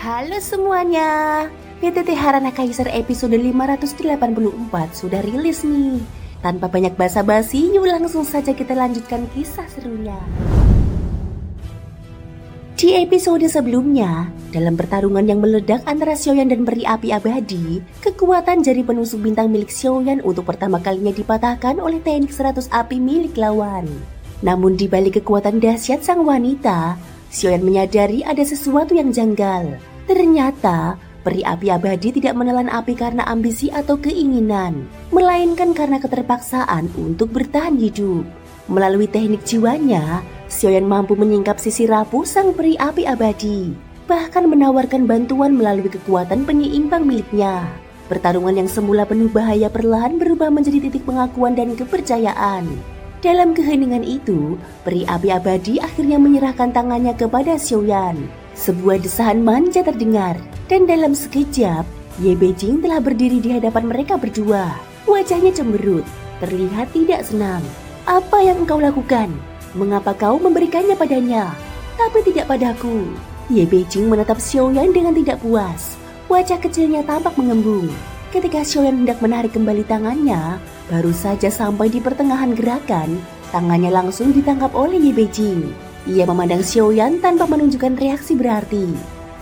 Halo semuanya, PTT Harana Kaisar episode 584 sudah rilis nih. Tanpa banyak basa-basi, yuk langsung saja kita lanjutkan kisah serunya. Di episode sebelumnya, dalam pertarungan yang meledak antara Xiaoyan dan peri api abadi, kekuatan jari penusuk bintang milik Xiaoyan untuk pertama kalinya dipatahkan oleh teknik 100 api milik lawan. Namun di balik kekuatan dahsyat sang wanita, Xiaoyan menyadari ada sesuatu yang janggal. Ternyata, peri api abadi tidak menelan api karena ambisi atau keinginan, melainkan karena keterpaksaan untuk bertahan hidup. Melalui teknik jiwanya, Xiaoyan mampu menyingkap sisi rapuh sang peri api abadi, bahkan menawarkan bantuan melalui kekuatan penyeimbang miliknya. Pertarungan yang semula penuh bahaya perlahan berubah menjadi titik pengakuan dan kepercayaan. Dalam keheningan itu, peri api abadi akhirnya menyerahkan tangannya kepada Xiaoyan. Sebuah desahan manja terdengar, dan dalam sekejap, Ye Beijing telah berdiri di hadapan mereka berdua. Wajahnya cemberut, terlihat tidak senang. "Apa yang engkau lakukan? Mengapa kau memberikannya padanya, tapi tidak padaku?" Ye Beijing menatap Xiaoyan dengan tidak puas. Wajah kecilnya tampak mengembung. Ketika Xiaoyan hendak menarik kembali tangannya, baru saja sampai di pertengahan gerakan, tangannya langsung ditangkap oleh Ye Beijing. Ia memandang Xiaoyan tanpa menunjukkan reaksi berarti.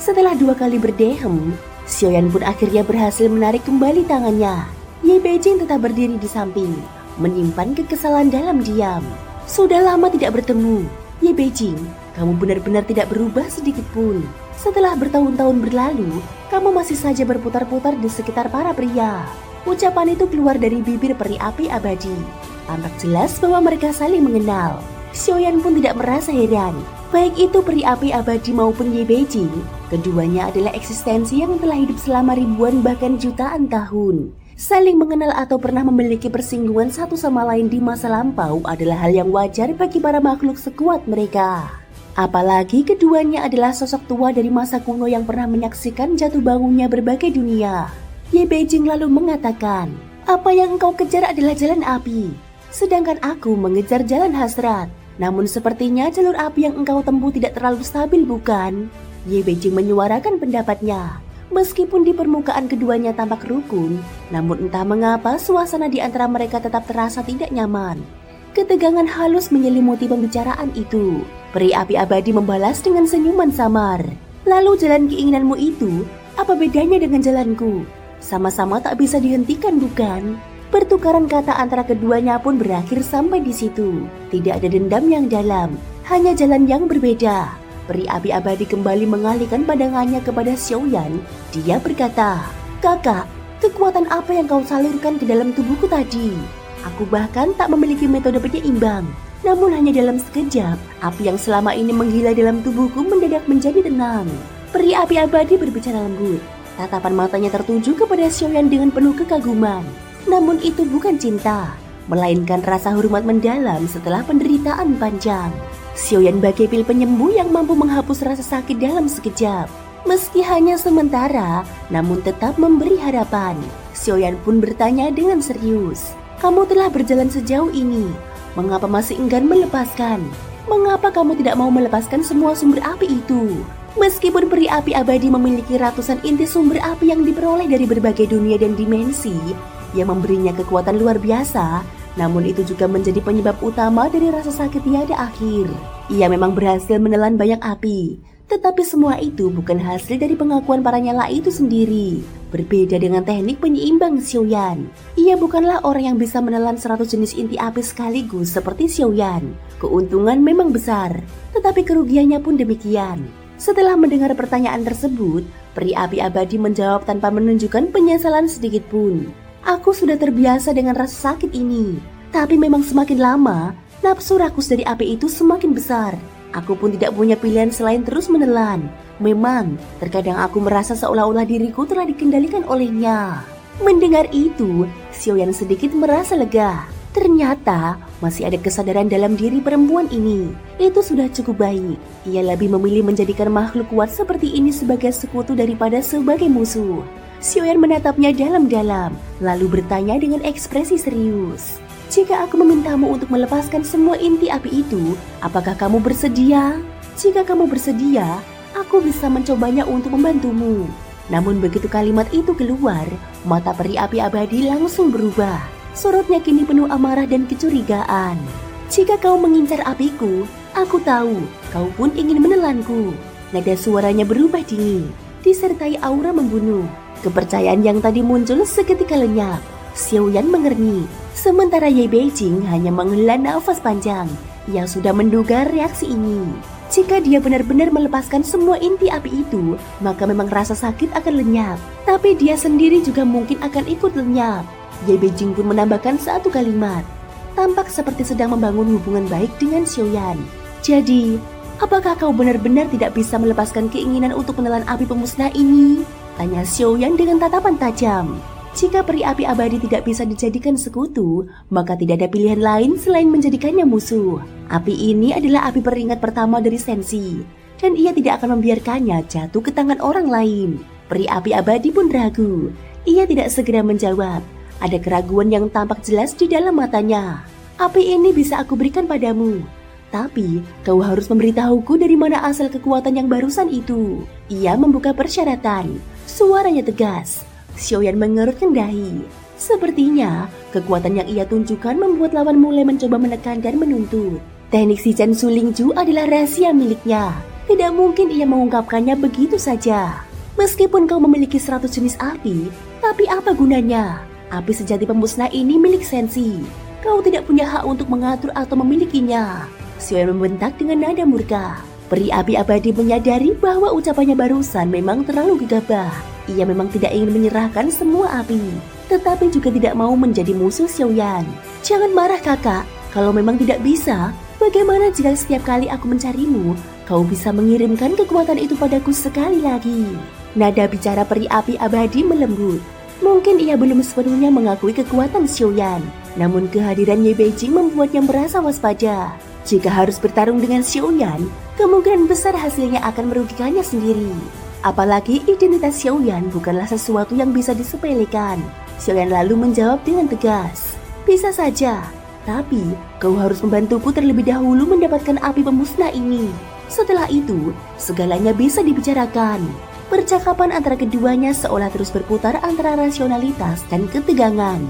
Setelah 2 kali berdehem, Xiaoyan pun akhirnya berhasil menarik kembali tangannya. Ye Beijing tetap berdiri di samping, menyimpan kekesalan dalam diam. "Sudah lama tidak bertemu, Ye Beijing. Kamu benar-benar tidak berubah sedikit pun. Setelah bertahun-tahun berlalu, kamu masih saja berputar-putar di sekitar para pria." Ucapan itu keluar dari bibir peri api abadi. Tampak jelas bahwa mereka saling mengenal. Xiaoyan pun tidak merasa heran. Baik itu peri api abadi maupun Ye Beijing, keduanya adalah eksistensi yang telah hidup selama ribuan bahkan jutaan tahun. Saling mengenal atau pernah memiliki persinggungan satu sama lain di masa lampau adalah hal yang wajar bagi para makhluk sekuat mereka. Apalagi keduanya adalah sosok tua dari masa kuno yang pernah menyaksikan jatuh bangunnya berbagai dunia. Ye Beijing lalu mengatakan, "Apa yang engkau kejar adalah jalan api, sedangkan aku mengejar jalan hasrat. Namun sepertinya jalur api yang engkau tempuh tidak terlalu stabil, bukan?" Ye Beijing menyuarakan pendapatnya. Meskipun di permukaan keduanya tampak rukun, namun entah mengapa suasana di antara mereka tetap terasa tidak nyaman. Ketegangan halus menyelimuti pembicaraan itu. Peri api abadi membalas dengan senyuman samar. "Lalu jalan keinginanmu itu, apa bedanya dengan jalanku? Sama-sama tak bisa dihentikan, bukan?" Pertukaran kata antara keduanya pun berakhir sampai di situ. Tidak ada dendam yang dalam, hanya jalan yang berbeda. Peri api abadi kembali mengalihkan pandangannya kepada Xiaoyan. Dia berkata, "Kakak, kekuatan apa yang kau salurkan ke dalam tubuhku tadi? Aku bahkan tak memiliki metode penyeimbang. Namun hanya dalam sekejap, api yang selama ini menggila dalam tubuhku mendadak menjadi tenang." Peri api abadi berbicara lembut. Tatapan matanya tertuju kepada Xiaoyan dengan penuh kekaguman. Namun itu bukan cinta, melainkan rasa hormat mendalam setelah penderitaan panjang. Xiaoyan bagai pil penyembuh yang mampu menghapus rasa sakit dalam sekejap. Meski hanya sementara, namun tetap memberi harapan. Xiaoyan pun bertanya dengan serius, "Kamu telah berjalan sejauh ini, mengapa masih enggan melepaskan? Mengapa kamu tidak mau melepaskan semua sumber api itu?" Meskipun peri api abadi memiliki ratusan inti sumber api yang diperoleh dari berbagai dunia dan dimensi, yang memberinya kekuatan luar biasa, namun itu juga menjadi penyebab utama dari rasa sakit tiada akhir. Ia memang berhasil menelan banyak api, tetapi semua itu bukan hasil dari pengakuan para nyala itu sendiri. Berbeda dengan teknik penyeimbang Xiaoyan, ia bukanlah orang yang bisa menelan 100 jenis inti api sekaligus seperti Xiaoyan. Keuntungan memang besar, tetapi kerugiannya pun demikian. Setelah mendengar pertanyaan tersebut, peri api abadi menjawab tanpa menunjukkan penyesalan sedikit pun. "Aku sudah terbiasa dengan rasa sakit ini, tapi memang semakin lama, nafsu rakus dari api itu semakin besar. Aku pun tidak punya pilihan selain terus menelan. Memang, terkadang aku merasa seolah-olah diriku telah dikendalikan olehnya." Mendengar itu, Xiaoyan sedikit merasa lega. Ternyata masih ada kesadaran dalam diri perempuan ini. Itu sudah cukup baik. Ia lebih memilih menjadikan makhluk kuat seperti ini sebagai sekutu daripada sebagai musuh. Xiaoyan menatapnya dalam-dalam, lalu bertanya dengan ekspresi serius, "Jika aku memintamu untuk melepaskan semua inti api itu, apakah kamu bersedia?" "Jika kamu bersedia, Aku bisa mencobanya untuk membantumu. Namun begitu kalimat itu keluar, mata peri api abadi langsung berubah. Sorotnya kini penuh amarah dan kecurigaan. Jika kau mengincar apiku, aku tahu kau pun ingin menelanku. Nada suaranya berubah dingin, disertai aura membunuh. Kepercayaan yang tadi muncul seketika lenyap. Xiaoyan mengernyit, sementara Ye Beijing hanya menghela nafas panjang. Ia sudah menduga reaksi ini. Jika dia benar-benar melepaskan semua inti api itu, maka memang rasa sakit akan lenyap. Tapi dia sendiri juga mungkin akan ikut lenyap. Ye Beijing pun menambahkan satu kalimat. Tampak seperti sedang membangun hubungan baik dengan Xiaoyan. Jadi, apakah kau benar-benar tidak bisa melepaskan keinginan untuk menelan api pemusnah ini? Tanya Xiaoyan dengan tatapan tajam. Jika peri api abadi tidak bisa dijadikan sekutu, maka tidak ada pilihan lain selain menjadikannya musuh. Api ini adalah api peringat pertama dari Sensi, dan ia tidak akan membiarkannya jatuh ke tangan orang lain. Peri api abadi pun ragu. Ia tidak segera menjawab. Ada keraguan yang tampak jelas di dalam matanya. Api ini bisa aku berikan padamu, tapi kau harus memberitahuku dari mana asal kekuatan yang barusan itu. Ia membuka persyaratan. Suaranya tegas. Xiaoyan mengerutkan dahi. Sepertinya kekuatan yang ia tunjukkan membuat lawan mulai mencoba menekan dan menuntut. Teknik si Chen Sulingju adalah rahasia miliknya. Tidak mungkin ia mengungkapkannya begitu saja. Meskipun kau memiliki 100 jenis api, tapi apa gunanya? Api sejati pemusnah ini milik Sensi. Kau tidak punya hak untuk mengatur atau memilikinya. Xiaoyan membentak dengan nada murka. Peri api abadi menyadari bahwa ucapannya barusan memang terlalu gegabah. Ia memang tidak ingin menyerahkan semua api, tetapi juga tidak mau menjadi musuh Xiaoyan. Jangan marah kakak, kalau memang tidak bisa, bagaimana jika setiap kali aku mencarimu, kau bisa mengirimkan kekuatan itu padaku sekali lagi? Nada bicara peri api abadi melembut. Mungkin ia belum sepenuhnya mengakui kekuatan Xiaoyan, namun kehadiran Ye Beijing membuatnya merasa waspada. Jika harus bertarung dengan Xiaoyan, kemungkinan besar hasilnya akan merugikannya sendiri. Apalagi identitas Xiaoyan bukanlah sesuatu yang bisa disepelekan. Xiaoyan lalu menjawab dengan tegas. Bisa saja, tapi kau harus membantuku terlebih dahulu mendapatkan api pemusnah ini. Setelah itu, segalanya bisa dibicarakan. Percakapan antara keduanya seolah terus berputar antara rasionalitas dan ketegangan.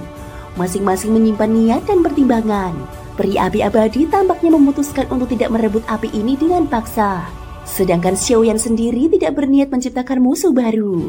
Masing-masing menyimpan niat dan pertimbangan. Peri api abadi tampaknya memutuskan untuk tidak merebut api ini dengan paksa. Sedangkan Xiaoyan sendiri tidak berniat menciptakan musuh baru.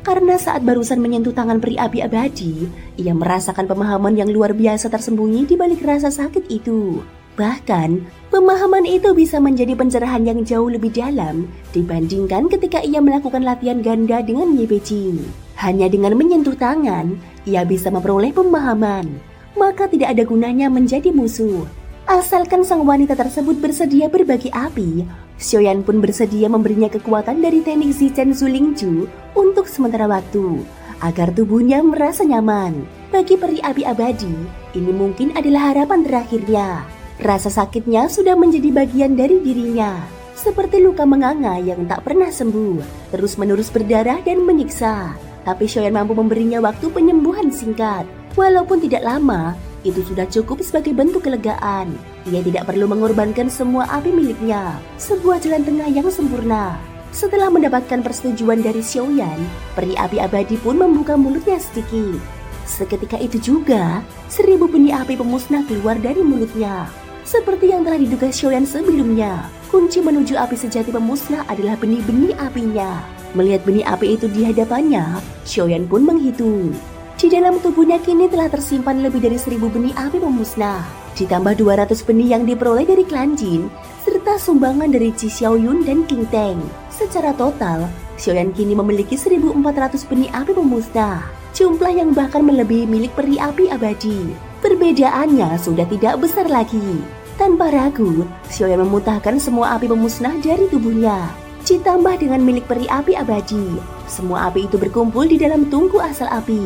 Karena saat barusan menyentuh tangan peri api abadi, ia merasakan pemahaman yang luar biasa tersembunyi di balik rasa sakit itu. Bahkan, pemahaman itu bisa menjadi pencerahan yang jauh lebih dalam dibandingkan ketika ia melakukan latihan ganda dengan Ye Beijing. Hanya dengan menyentuh tangan, ia bisa memperoleh pemahaman. Maka tidak ada gunanya menjadi musuh. Asalkan sang wanita tersebut bersedia berbagi api, Xiaoyan pun bersedia memberinya kekuatan dari teknik si Chen Sulingju untuk sementara waktu, agar tubuhnya merasa nyaman. Bagi peri api abadi, ini mungkin adalah harapan terakhirnya. Rasa sakitnya sudah menjadi bagian dari dirinya, seperti luka menganga yang tak pernah sembuh, terus-menerus berdarah dan menyiksa. Tapi Xiaoyan mampu memberinya waktu penyembuhan singkat. Walaupun tidak lama, itu sudah cukup sebagai bentuk kelegaan. Ia tidak perlu mengorbankan semua api miliknya. Sebuah jalan tengah yang sempurna. Setelah mendapatkan persetujuan dari Xiaoyan, peri api abadi pun membuka mulutnya sedikit. Seketika itu juga, 1000 benih api pemusnah keluar dari mulutnya. Seperti yang telah diduga Xiaoyan sebelumnya, kunci menuju api sejati pemusnah adalah benih-benih apinya. Melihat benih api itu di hadapannya, Xiaoyan pun menghitung. Di dalam tubuhnya kini telah tersimpan lebih dari 1000 benih api pemusnah, ditambah 200 benih yang diperoleh dari klan Jin, serta sumbangan dari Ji Xiaoyun dan King Teng. Secara total, Xiaoyan kini memiliki 1400 benih api pemusnah, jumlah yang bahkan melebihi milik peri api abadi. Perbedaannya sudah tidak besar lagi. Tanpa ragu, Xiaoyan memutahkan semua api pemusnah dari tubuhnya, ditambah dengan milik peri api abadi. Semua api itu berkumpul di dalam tungku asal api.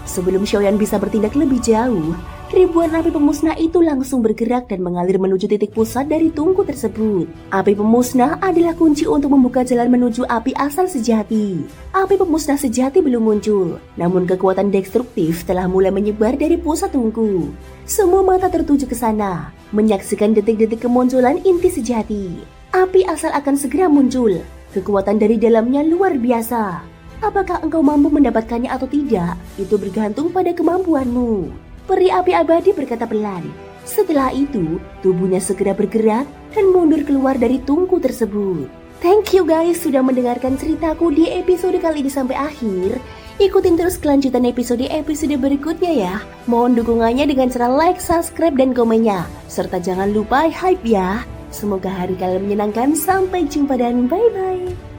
Sebelum Xiaoyan bisa bertindak lebih jauh, ribuan api pemusnah itu langsung bergerak dan mengalir menuju titik pusat dari tungku tersebut. Api pemusnah adalah kunci untuk membuka jalan menuju api asal sejati. Api pemusnah sejati belum muncul, namun kekuatan destruktif telah mulai menyebar dari pusat tungku. Semua mata tertuju ke sana, menyaksikan detik-detik kemunculan inti sejati. Api asal akan segera muncul. Kekuatan dari dalamnya luar biasa. Apakah engkau mampu mendapatkannya atau tidak? Itu bergantung pada kemampuanmu. Peri api abadi berkata pelan. Setelah itu, tubuhnya segera bergerak dan mundur keluar dari tungku tersebut. Thank you guys sudah mendengarkan ceritaku di episode kali ini sampai akhir. Ikutin terus kelanjutan episode berikutnya ya. Mohon dukungannya dengan cara like, subscribe, dan komennya. Serta jangan lupa hype ya. Semoga hari kalian menyenangkan. Sampai jumpa dan bye-bye.